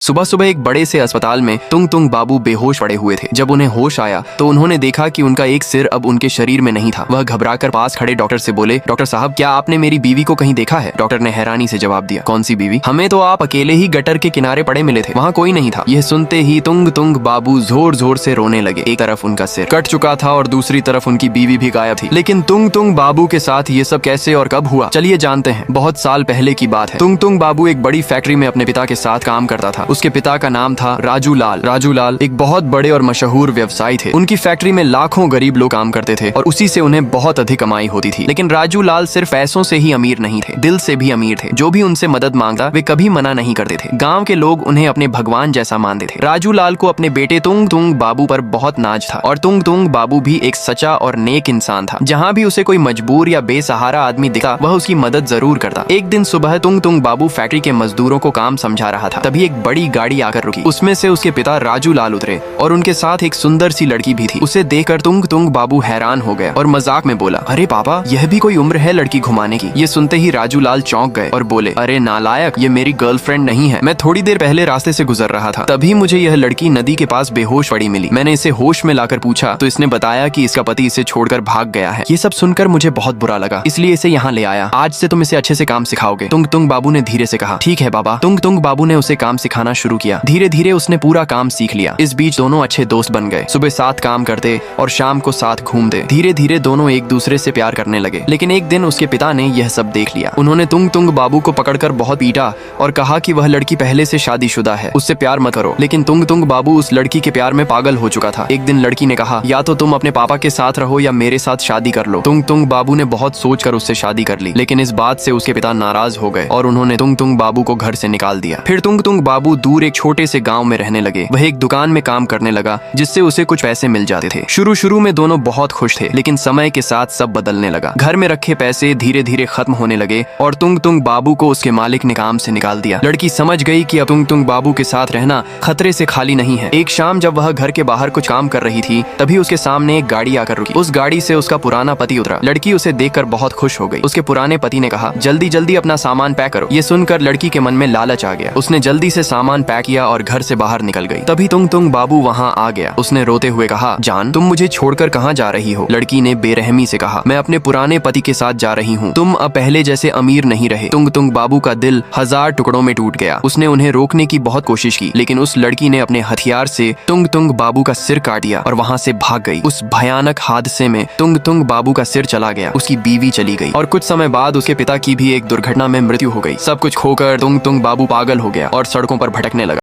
सुबह सुबह एक बड़े से अस्पताल में तुंग तुंग बाबू बेहोश पड़े हुए थे। जब उन्हें होश आया तो उन्होंने देखा कि उनका एक सिर अब उनके शरीर में नहीं था। वह घबराकर पास खड़े डॉक्टर से बोले, डॉक्टर साहब, क्या आपने मेरी बीवी को कहीं देखा है? डॉक्टर ने हैरानी से जवाब दिया, कौन सी बीवी? हमें तो आप अकेले ही गटर के किनारे पड़े मिले थे, वहाँ कोई नहीं था। यह सुनते ही तुंग तुंग बाबू जोर जोर से रोने लगे। एक तरफ उनका सिर कट चुका था और दूसरी तरफ उनकी बीवी भी गायब थी। लेकिन तुंग तुंग बाबू के साथ ये सब कैसे और कब हुआ, चलिए जानते हैं। बहुत साल पहले की बात है। तुंग तुंग बाबू एक बड़ी फैक्ट्री में अपने पिता के साथ काम करता था। उसके पिता का नाम था राजू लाल। राजू लाल एक बहुत बड़े और मशहूर व्यवसायी थे। उनकी फैक्ट्री में लाखों गरीब लोग काम करते थे और उसी से उन्हें बहुत अधिक कमाई होती थी। लेकिन राजू लाल सिर्फ पैसों से ही अमीर नहीं थे, दिल से भी अमीर थे। जो भी उनसे मदद मांगता वे कभी मना नहीं करते थे। गांव के लोग उन्हें अपने भगवान जैसा मानते थे। राजू लाल को अपने बेटे तुंग तुंग बाबू पर बहुत नाज था और तुंग तुंग बाबू भी एक सच्चा और नेक इंसान था। जहाँ भी उसे कोई मजबूर या बेसहारा आदमी दिखा वह उसकी मदद जरूर करता। एक दिन सुबह तुंग तुंग बाबू फैक्ट्री के मजदूरों को काम समझा रहा था। तभी एक बड़ी गाड़ी आकर रुकी। उसमें से उसके पिता राजू लाल उतरे और उनके साथ एक सुंदर सी लड़की भी थी। उसे देखकर तुंग तुंग बाबू हैरान हो गया और मजाक में बोला, अरे पापा, यह भी कोई उम्र है लड़की घुमाने की? ये सुनते ही राजू लाल चौंक गए और बोले, अरे नालायक, ये मेरी गर्लफ्रेंड नहीं है। मैं थोड़ी देर पहले रास्ते से गुजर रहा था, तभी मुझे यह लड़की नदी के पास बेहोश पड़ी मिली। मैंने इसे होश में लाकर पूछा तो इसने बताया कि इसका पति इसे छोड़कर भाग गया है। ये सब सुनकर मुझे बहुत बुरा लगा, इसलिए इसे यहाँ ले आया। आज से तुम इसे अच्छे से काम सिखाओगे। तुंग तुंग बाबू ने धीरे से कहा, ठीक है बाबा। तुंग तुंग बाबू ने उसे काम सिखाना शुरू किया। धीरे धीरे उसने पूरा काम सीख लिया। इस बीच दोनों अच्छे दोस्त बन गए। सुबह साथ काम करते और शाम को साथ घूमते। धीरे धीरे दोनों एक दूसरे से प्यार करने लगे। लेकिन एक दिन उसके पिता ने यह सब देख लिया। उन्होंने तुंग तुंग बाबू को पकड़कर बहुत पीटा और कहा कि वह लड़की पहले से शादीशुदा है, उससे प्यार मत करो। लेकिन तुंग तुंग बाबू उस लड़की के प्यार में पागल हो चुका था। एक दिन लड़की ने कहा, या तो तुम अपने पापा के साथ रहो या मेरे साथ शादी कर लो। तुंग तुंग बाबू ने बहुत सोचकर उससे शादी कर ली। लेकिन इस बात से उसके पिता नाराज हो गए और उन्होंने तुंग तुंग बाबू को घर से निकाल दिया। फिर तुंग तुंग बाबू दूर एक छोटे से गांव में रहने लगे। वह एक दुकान में काम करने लगा जिससे उसे कुछ पैसे मिल जाते थे। शुरू में दोनों बहुत खुश थे, लेकिन समय के साथ सब बदलने लगा। घर में रखे पैसे धीरे धीरे खत्म होने लगे और तुंग तुंग बाबू को उसके मालिक ने काम से निकाल दिया। लड़की समझ गई कि अब तुंग तुंग बाबू के साथ रहना खतरे से खाली नहीं है। एक शाम जब वह घर के बाहर कुछ काम कर रही थी तभी उसके सामने एक गाड़ी आकर रुकी। उस गाड़ी से उसका पुराना पति उतरा। लड़की उसे देखकर बहुत खुश हो गई। उसके पुराने पति ने कहा, जल्दी जल्दी अपना सामान पैक करो। ये सुनकर लड़की के मन में लालच आ गया। उसने जल्दी से सामान पैक किया और घर से बाहर निकल गई। तभी तुंग तुंग बाबू वहाँ आ गया। उसने रोते हुए कहा, जान, तुम मुझे छोड़कर कहाँ जा रही हो? लड़की ने बेरहमी से कहा, मैं अपने पुराने पति के साथ जा रही हूँ। तुम अब पहले जैसे अमीर नहीं रहे। तुंग तुंग बाबू का दिल 1000 टुकड़ों में टूट गया। उसने उन्हें रोकने की बहुत कोशिश की, लेकिन उस लड़की ने अपने हथियार से तुंग तुंग बाबू का सिर काट दिया और वहाँ से भाग गई। उस भयानक हादसे में तुंग तुंग बाबू का सिर चला गया, उसकी बीवी चली गई और कुछ समय बाद उसके पिता की भी एक दुर्घटना में मृत्यु हो गई। सब कुछ खोकर तुंग तुंग बाबू पागल हो गया और सड़कों पर भटकने लगा।